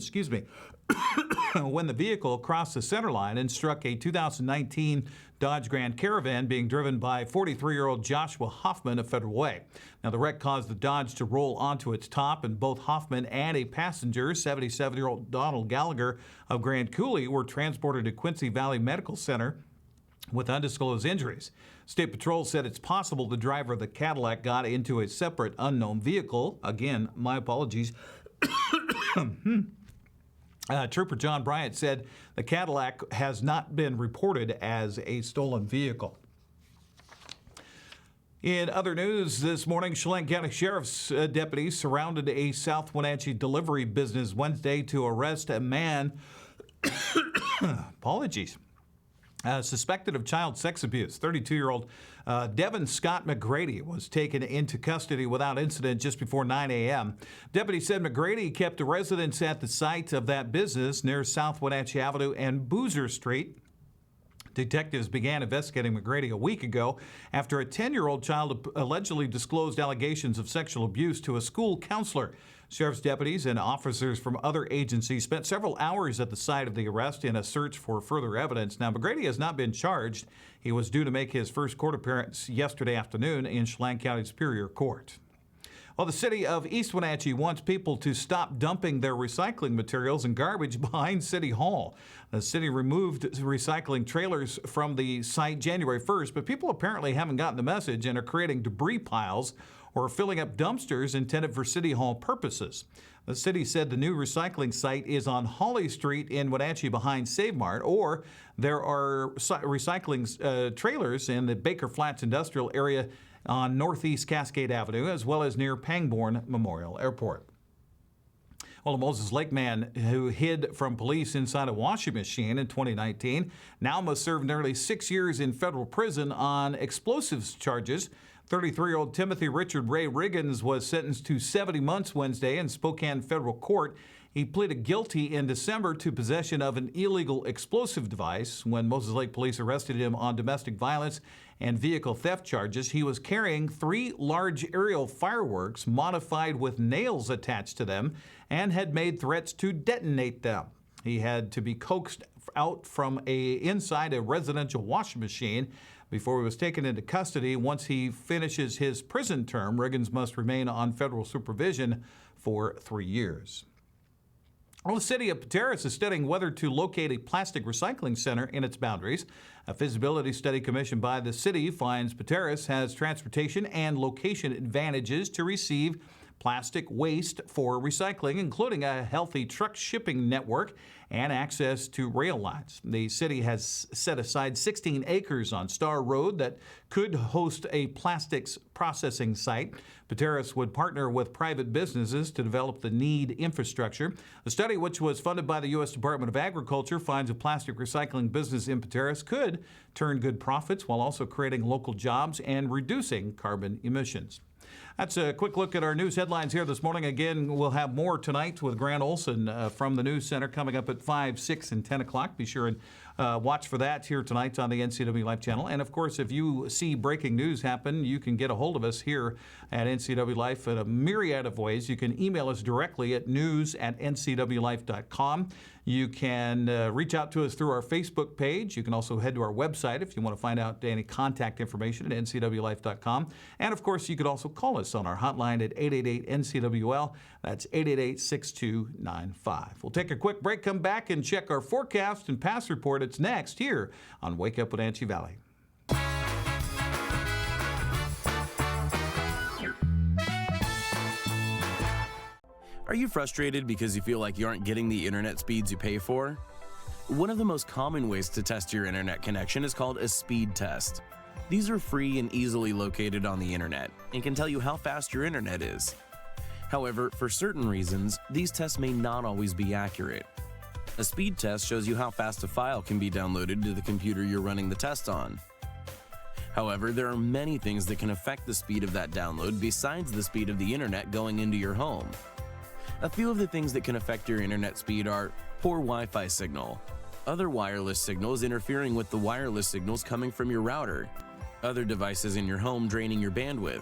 When the vehicle crossed the center line and struck a 2019 Dodge Grand Caravan being driven by 43-year-old Joshua Hoffman of Federal Way. Now, the wreck caused the Dodge to roll onto its top, and both Hoffman and a passenger, 77-year-old Donald Gallagher of Grand Coulee, were transported to Quincy Valley Medical Center with undisclosed injuries. State Patrol said it's possible the driver of the Cadillac got into a separate unknown vehicle. Again, my apologies. Trooper John Bryant said the Cadillac has not been reported as a stolen vehicle. In other news this morning, Chelan County Sheriff's deputies surrounded a South Wenatchee delivery business Wednesday to arrest a man suspected of child sex abuse. 32-year-old Devin Scott McGrady was taken into custody without incident just before 9 a.m. Deputies said McGrady kept the residents at the site of that business near South Wenatchee Avenue and Boozer Street. Detectives began investigating McGrady a week ago after a 10-year-old child allegedly disclosed allegations of sexual abuse to a school counselor. Sheriff's deputies and officers from other agencies spent several hours at the site of the arrest in a search for further evidence. Now, McGrady has not been charged. He was due to make his first court appearance yesterday afternoon in Chelan County Superior Court. Well, the city of East Wenatchee wants people to stop dumping their recycling materials and garbage behind City Hall. The city removed recycling trailers from the site January 1st, but people apparently haven't gotten the message and are creating debris piles or filling up dumpsters intended for City Hall purposes. The city said the new recycling site is on Holly Street in Wenatchee behind Save Mart, or there are recycling trailers in the Baker Flats industrial area on Northeast Cascade Avenue, as well as near Pangbourne Memorial Airport. Well, a Moses Lake man who hid from police inside a washing machine in 2019 now must serve nearly 6 years in federal prison on explosives charges. 33-year-old Timothy Richard Ray Riggins was sentenced to 70 months Wednesday in Spokane federal court. He pleaded guilty in December to possession of an illegal explosive device. When Moses Lake police arrested him on domestic violence and vehicle theft charges, he was carrying 3 large aerial fireworks modified with nails attached to them and had made threats to detonate them. He had to be coaxed out from inside a residential washing machine before he was taken into custody. Once he finishes his prison term, Riggins must remain on federal supervision for 3 years. Well, the city of Pateros is studying whether to locate a plastic recycling center in its boundaries. A feasibility study commissioned by the city finds Pateros has transportation and location advantages to receive plastic waste for recycling, including a healthy truck shipping network and access to rail lines. The city has set aside 16 acres on Star Road that could host a plastics processing site. Pateros would partner with private businesses to develop the need infrastructure. The study, which was funded by the U.S. Department of Agriculture, finds a plastic recycling business in Pateros could turn good profits while also creating local jobs and reducing carbon emissions. That's a quick look at our news headlines here this morning. Again, we'll have more tonight with Grant Olson from the News Center coming up at 5, 6, and 10 o'clock. Be sure and watch for that here tonight on the NCW Life channel. And, of course, if you see breaking news happen, you can get a hold of us here at NCW Life in a myriad of ways. You can email us directly at news@ncwlife.com. You can reach out to us through our Facebook page. You can also head to our website if you want to find out any contact information at ncwlife.com. And, of course, you could also call us on our hotline at 888-NCWL. That's 888-6295. We'll take a quick break, come back, and check our forecast and pass report. It's next here on Wake Up Wenatchee Valley. Are you frustrated because you feel like you aren't getting the internet speeds you pay for? One of the most common ways to test your internet connection is called a speed test. These are free and easily located on the internet and can tell you how fast your internet is. However, for certain reasons, these tests may not always be accurate. A speed test shows you how fast a file can be downloaded to the computer you're running the test on. However, there are many things that can affect the speed of that download besides the speed of the internet going into your home. A few of the things that can affect your internet speed are poor Wi-Fi signal, other wireless signals interfering with the wireless signals coming from your router, other devices in your home draining your bandwidth,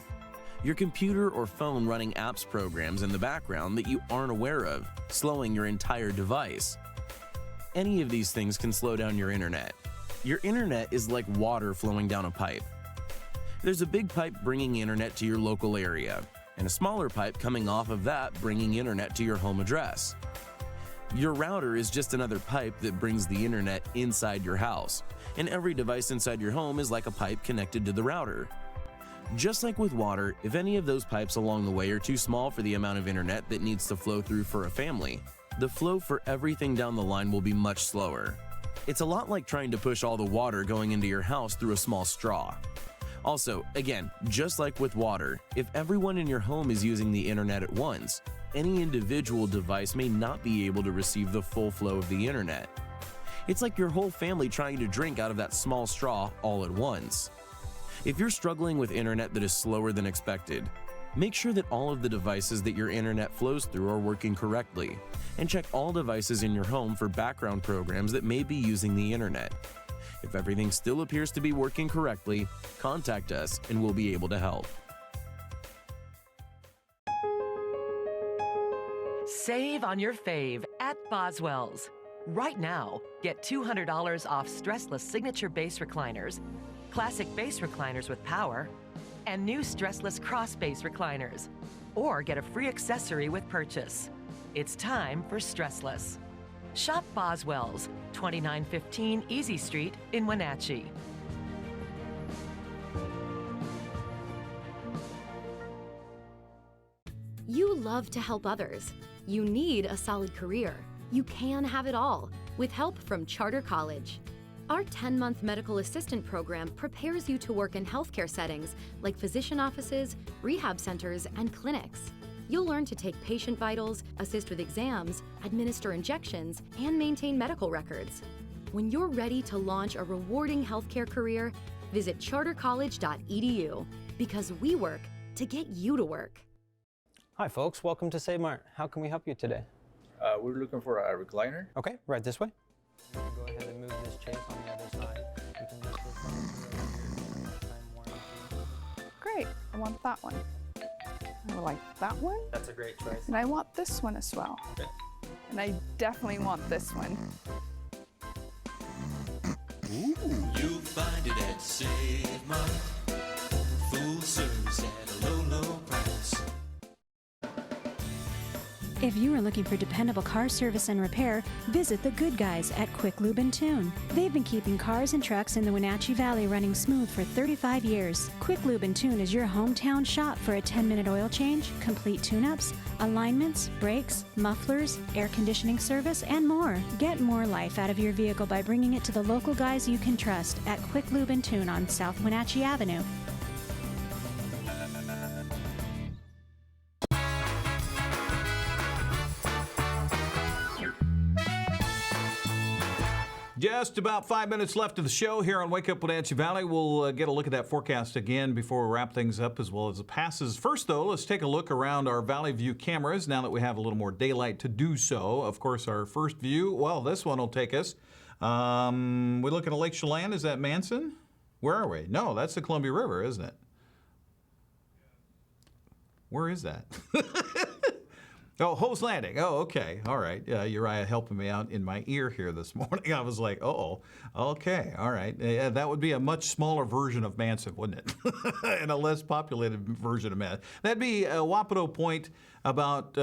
your computer or phone running apps programs in the background that you aren't aware of, slowing your entire device. Any of these things can slow down your internet. Your internet is like water flowing down a pipe. There's a big pipe bringing internet to your local area, and a smaller pipe coming off of that bringing internet to your home address. Your router is just another pipe that brings the internet inside your house, and every device inside your home is like a pipe connected to the router. Just like with water, if any of those pipes along the way are too small for the amount of internet that needs to flow through for a family, the flow for everything down the line will be much slower. It's a lot like trying to push all the water going into your house through a small straw. Also, again, just like with water, if everyone in your home is using the internet at once, any individual device may not be able to receive the full flow of the internet. It's like your whole family trying to drink out of that small straw all at once. If you're struggling with internet that is slower than expected, make sure that all of the devices that your internet flows through are working correctly, and check all devices in your home for background programs that may be using the internet. If everything still appears to be working correctly, contact us and we'll be able to help. Save on your fave at Boswell's. Right now, get $200 off stressless signature base recliners, classic base recliners with power, and new stressless cross base recliners. Or get a free accessory with purchase. It's time for stressless. Shop Boswell's, 2915 Easy Street in Wenatchee. You love to help others. You need a solid career. You can have it all with help from Charter College. Our 10-month medical assistant program prepares you to work in healthcare settings like physician offices, rehab centers, and clinics. You'll learn to take patient vitals, assist with exams, administer injections, and maintain medical records. When you're ready to launch a rewarding healthcare career, visit chartercollege.edu because we work to get you to work. Hi folks, welcome to Save Mart. How can we help you today? We're looking for a recliner. Okay, right this way. Go ahead and move this chase on the other side. You can just Great, I want that one. I like that one. That's a great choice. And I want this one as well. Okay. And I definitely want this one. You'll find it at Save Mart. Full service at a low, low price. If you are looking for dependable car service and repair, visit the good guys at Quick Lube and Tune. They've been keeping cars and trucks in the Wenatchee Valley running smooth for 35 years. Quick Lube and Tune is your hometown shop for a 10-minute oil change, complete tune-ups, alignments, brakes, mufflers, air conditioning service, and more. Get more life out of your vehicle by bringing it to the local guys you can trust at Quick Lube and Tune on South Wenatchee Avenue. Just about 5 minutes left of the show here on Wake Up Wenatchee Valley. We'll get a look at that forecast again before we wrap things up, as well as the passes. First, though, let's take a look around our Valley View cameras now that we have a little more daylight to do so. Of course, our first view, well, this one will take us. We're looking at Lake Chelan. Is that Manson? Where are we? No, that's the Columbia River, isn't it? Where is that? Oh, Hose Landing. Oh, okay. All right. Uriah helping me out in my ear here this morning. I was like, oh, okay. All right. Yeah, that would be a much smaller version of Manson, wouldn't it? And a less populated version of Manson. That'd be Wapato Point about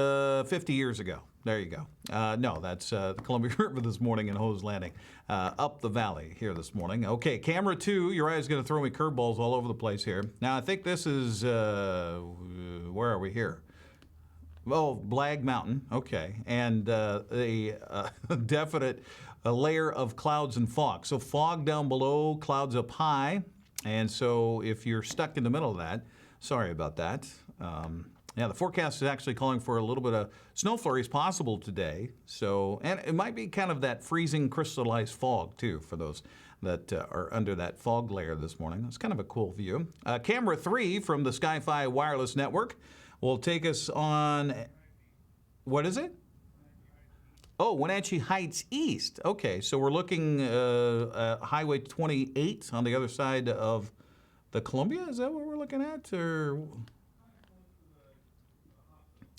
50 years ago. There you go. No, that's the Columbia River this morning in Hose Landing, up the valley here this morning. Okay, camera 2. Uriah's going to throw me curveballs all over the place here. Now, I think this is, where are we here? Oh, Blag Mountain, okay, and a definite layer of clouds and fog. So fog down below, clouds up high, and so if you're stuck in the middle of that, sorry about that. Yeah, the forecast is actually calling for a little bit of snow flurries possible today. So, and it might be kind of that freezing crystallized fog too for those that are under that fog layer this morning. It's kind of a cool view. Camera 3 from the Sky-Fi Wireless Network will take us on, what is it? Oh, Wenatchee Heights East. Okay, so we're looking at Highway 28 on the other side of the Columbia. Is that what we're looking at? Or?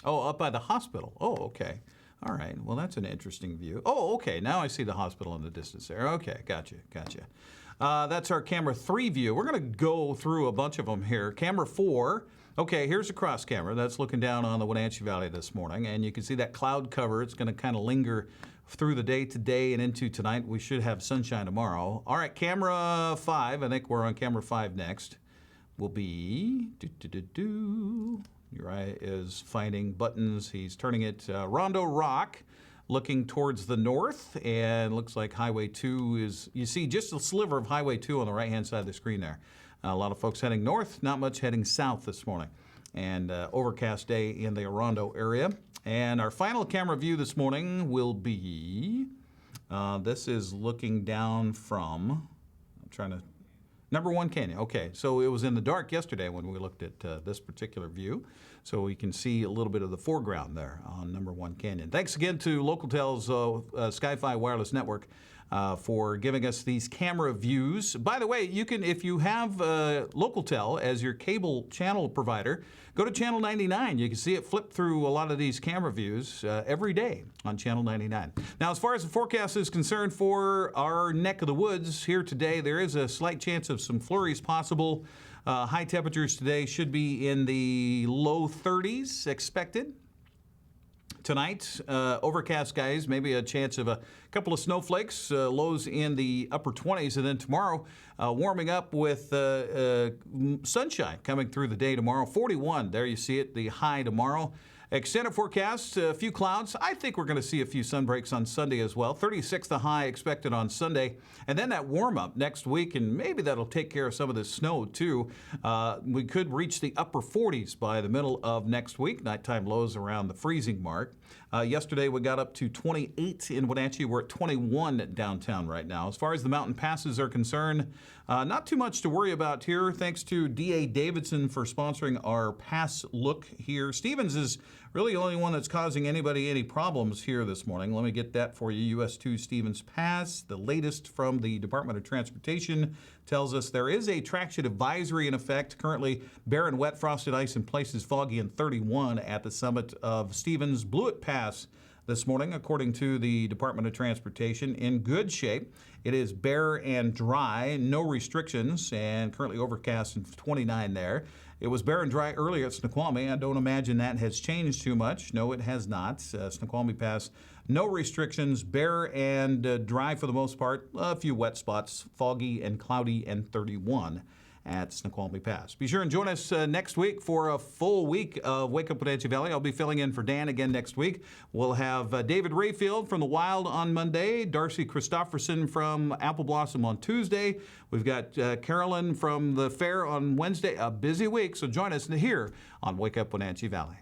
Oh, up by the hospital. Oh, okay. All right. Well, that's an interesting view. Oh, okay. Now I see the hospital in the distance there. Okay, gotcha. That's our camera 3 view. We're going to go through a bunch of them here. Camera 4. Okay, here's a cross camera. That's looking down on the Wenatchee Valley this morning, and you can see that cloud cover. It's going to kind of linger through the day today and into tonight. We should have sunshine tomorrow. All right, camera 5. I think we're on camera 5 next. Will be Uriah is finding buttons. He's turning it Rondo Rock, looking towards the north, and looks like Highway 2 is, you see just a sliver of Highway 2 on the right-hand side of the screen there. A lot of folks heading north, not much heading south this morning. And overcast day in the Rondo area. And our final camera view this morning will be, this is looking down from, I'm trying to, Number 1 Canyon. Okay, so it was in the dark yesterday when we looked at this particular view. So we can see a little bit of the foreground there on Number 1 Canyon. Thanks again to Localtel's Sky-Fi Wireless Network for giving us these camera views. By the way, you can, if you have Localtel as your cable channel provider, go to Channel 99. You can see it flip through a lot of these camera views every day on Channel 99. Now, as far as the forecast is concerned for our neck of the woods here today, there is a slight chance of some flurries possible. High temperatures today should be in the low 30s expected. Tonight, overcast skies, maybe a chance of a couple of snowflakes, lows in the upper 20s. And then tomorrow, warming up with sunshine coming through the day tomorrow. 41, there you see it, the high tomorrow. Extended forecast, a few clouds. I think we're going to see a few sunbreaks on Sunday as well. 36 the high expected on Sunday. And then that warm up next week, and maybe that'll take care of some of the snow too. We could reach the upper 40s by the middle of next week. Nighttime lows around the freezing mark. Yesterday we got up to 28 in Wenatchee. We're at 21 downtown right now. As far as the mountain passes are concerned, not too much to worry about here. Thanks to D.A. Davidson for sponsoring our pass look here. Stevens is really the only one that's causing anybody any problems here this morning. Let me get that for you. US 2 Stevens Pass, the latest from the Department of Transportation, tells us there is a traction advisory in effect. Currently, bare and wet frosted ice in places foggy and 31 at the summit of Stevens. Blewett Pass, this morning, according to the Department of Transportation, in good shape. It is bare and dry, no restrictions, and currently overcast and 29 there. It was bare and dry earlier at Snoqualmie. I don't imagine that has changed too much. No, it has not. Snoqualmie Pass, no restrictions, bare and dry for the most part. A few wet spots, foggy and cloudy, and 31 at Snoqualmie Pass. Be sure and join us next week for a full week of Wake Up Wenatchee Valley. I'll be filling in for Dan again next week. We'll have David Rayfield from the Wild on Monday, Darcy Christofferson from Apple Blossom on Tuesday. We've got Carolyn from the Fair on Wednesday. A busy week, so join us here on Wake Up Wenatchee Valley.